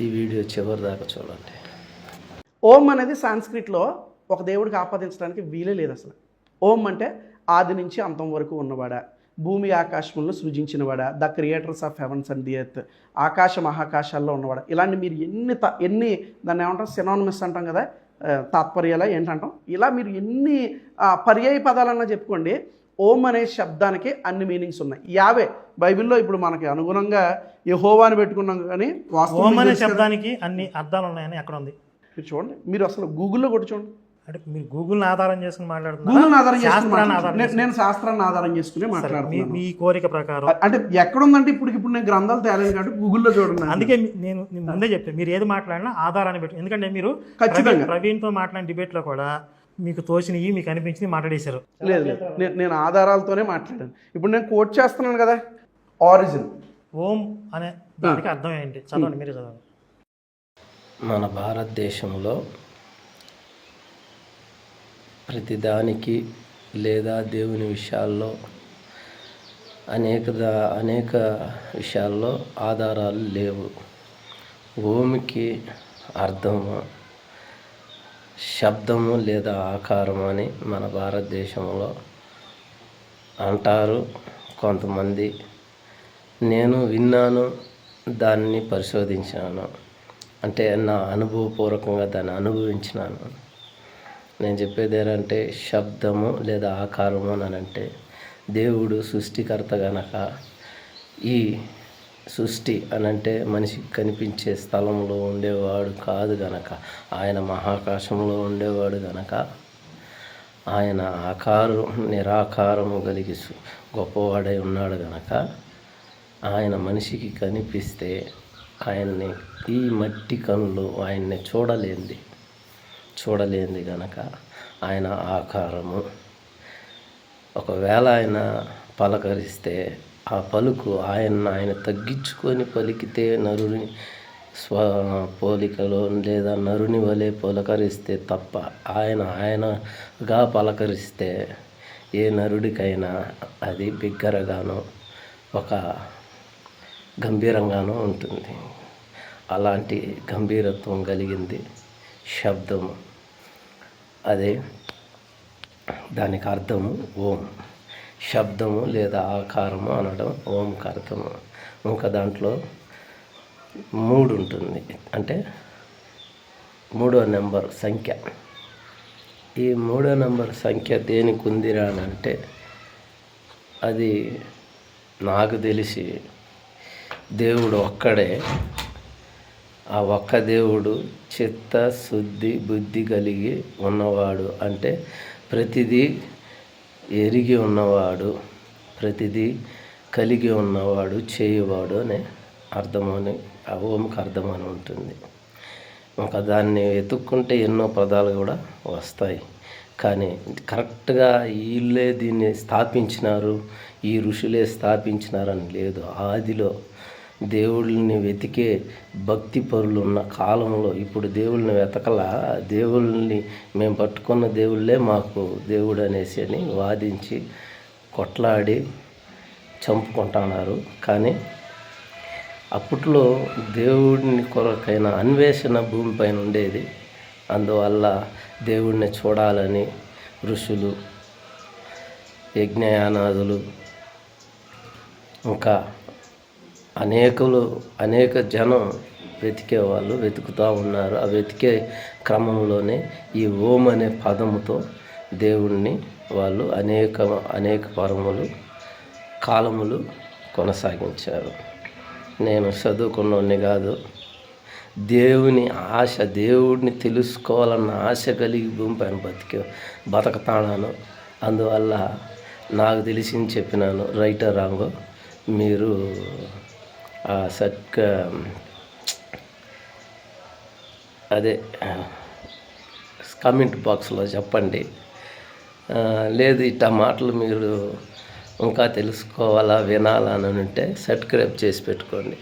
ఈ వీడియో చివరి దాకా చూడండి. ఓం అనేది సాంస్క్రిట్లో ఒక దేవుడికి ఆపాదించడానికి వీలే లేదు అసలు. ఓం అంటే ఆది నుంచి అంతం వరకు ఉన్నవాడా, భూమి ఆకాశములను సృజించినవాడా, the creators of heavens and the earth, ఆకాశ మహాకాశాల్లో ఉన్నవాడా. ఇలాంటి మీరు ఎన్ని దాన్ని ఏమంటాం, సినానిమస్ అంటాం కదా, తాత్పర్యాలా ఏంటంటాం, ఇలా మీరు ఎన్ని పర్యాయ పదాలన్నా చెప్పుకోండి, ఓం అనే శబ్దానికి అన్ని మీనింగ్స్ ఉన్నాయి. యావే బైబిల్లో ఇప్పుడు మనకి అనుగుణంగా యెహోవాని పెట్టుకున్నాం, కానీ ఓం అనే శబ్దానికి అన్ని అర్థాలు ఉన్నాయని ఎక్కడ ఉంది? మీరు చూడండి, మీరు అసలు గూగుల్లో కొట్టి చూడండి. అంటే మీరు గూగుల్ని ఆధారం చేసుకుని మాట్లాడుతున్నారు. నేను శాస్త్రాన్ని ఆధారం చేసుకుని మాట్లాడుతున్నాను. మీ కోరిక ప్రకారం అంటే ఎక్కడుందంటే ఇప్పుడు నేను గ్రంథాలు తేలేదు కాబట్టి గూగుల్లో చూడండి. అందుకే నేను ముందే చెప్తాను, మీరు ఏది మాట్లాడినా ఆధారాన్ని పెట్టి. ఎందుకంటే మీరు ప్రవీణ్తో మాట్లాడిన డిబేట్లో కూడా మీకు తోచినవి, మీకు అనిపించింది మాట్లాడేశారు. లేదు, నేను ఆధారాలతోనే మాట్లాడాను. ఇప్పుడు నేను కోట్ చేస్తున్నాను కదా, ఆరిజిన్. ఓం అనే దానికి అర్థం ఏంటి? చదవండి, మీరే చదవండి. మన భారతదేశంలో ప్రతిదానికి లేదా దేవుని విషయాల్లో అనేక విషయాల్లో ఆధారాలు లేవు. ఓంకి అర్థము శబ్దము లేదా ఆకారం అని మన భారతదేశంలో అంటారు కొంతమంది. నేను విన్నాను, దాన్ని పరిశోధించాను, అంటే నా అనుభవపూర్వకంగా దాన్ని అనుభవించినాను. నేను చెప్పేది ఏంటంటే, శబ్దము లేదా ఆకారము అని అంటే దేవుడు సృష్టికర్త గనక, ఈ సృష్టి అనంటే మనిషికి కనిపించే స్థలంలో ఉండేవాడు కాదు గనక, ఆయన మహాకాశంలో ఉండేవాడు గనక, ఆయన ఆకారం నిరాకారము కలిగి గొప్పవాడై ఉన్నాడు గనక, ఆయన మనిషికి కనిపిస్తే ఆయన్ని ఈ మట్టి కనులు ఆయన్ని చూడలేంది గనక ఆయన ఆకారము. ఒకవేళ ఆయన పలకరిస్తే ఆ పలుకు ఆయన తగ్గించుకొని పలికితే, నరుని పోలికలో లేదా నరుని వలె పలకరిస్తే తప్ప, ఆయనగా పలకరిస్తే ఏ నరుడికైనా అది బిగ్గరగానో ఒక గంభీరంగానూ ఉంటుంది. అలాంటి గంభీరత్వం కలిగింది శబ్దము. అదే దానికి అర్థము ఓం. శబ్దము లేదా ఆకారము అనడం ఓంకి అర్థము. ఇంకా దాంట్లో 3 ఉంటుంది, అంటే 3వ నెంబర్ సంఖ్య. ఈ 3వ నెంబర్ సంఖ్య దేనికి ఉందిరా అని అంటే, అది నాకు తెలిసి దేవుడు ఒక్కడే. ఆ ఒక్క దేవుడు చిత్త శుద్ధి బుద్ధి కలిగి ఉన్నవాడు, అంటే ప్రతిదీ ఎరిగి ఉన్నవాడు, ప్రతిదీ కలిగి ఉన్నవాడు, చేయువాడు అనే అర్థమని ఆ ఓంకి అర్థమని ఉంటుంది. ఇంకా దాన్ని వెతుక్కుంటే ఎన్నో పదాలు కూడా వస్తాయి. కానీ కరెక్ట్గా వీళ్ళే దీన్ని స్థాపించినారు, ఈ ఋషులే స్థాపించినారని లేదు. ఆదిలో దేవుళ్ళని వెతికే భక్తి పరులు ఉన్న కాలంలో, ఇప్పుడు దేవుళ్ళని వెతకలా, దేవుళ్ళని మేము పట్టుకున్న దేవుళ్ళే మాకు దేవుడు అనేసి అని వాదించి కొట్లాడి చంపుకుంటున్నారు. కానీ అప్పట్లో దేవుడిని కొరకైన అన్వేషణ భూమిపైన ఉండేది. అందువల్ల దేవుడిని చూడాలని ఋషులు, యజ్ఞయానాదులు, ఇంకా అనేక జనం వెతుకుతూ ఉన్నారు. ఆ వెతికే క్రమంలోనే ఈ ఓం అనే పదముతో దేవుణ్ణి వాళ్ళు అనేక కాలములు కొనసాగించారు. నేను చదువుకున్నోడిని కాదు, దేవుని ఆశ, దేవుడిని తెలుసుకోవాలన్న ఆశ కలిగి భూమిపైన బతకతాను. అందువల్ల నాకు తెలిసింది చెప్పినాను. రైట్ ఆర్ రాంగ్ మీరు అదే కామెంట్ బాక్స్లో చెప్పండి. లేదు ఇట్టా మాటలు మీరు ఇంకా తెలుసుకోవాలా, వినాలా అని ఉంటే సబ్స్క్రైబ్ చేసి పెట్టుకోండి.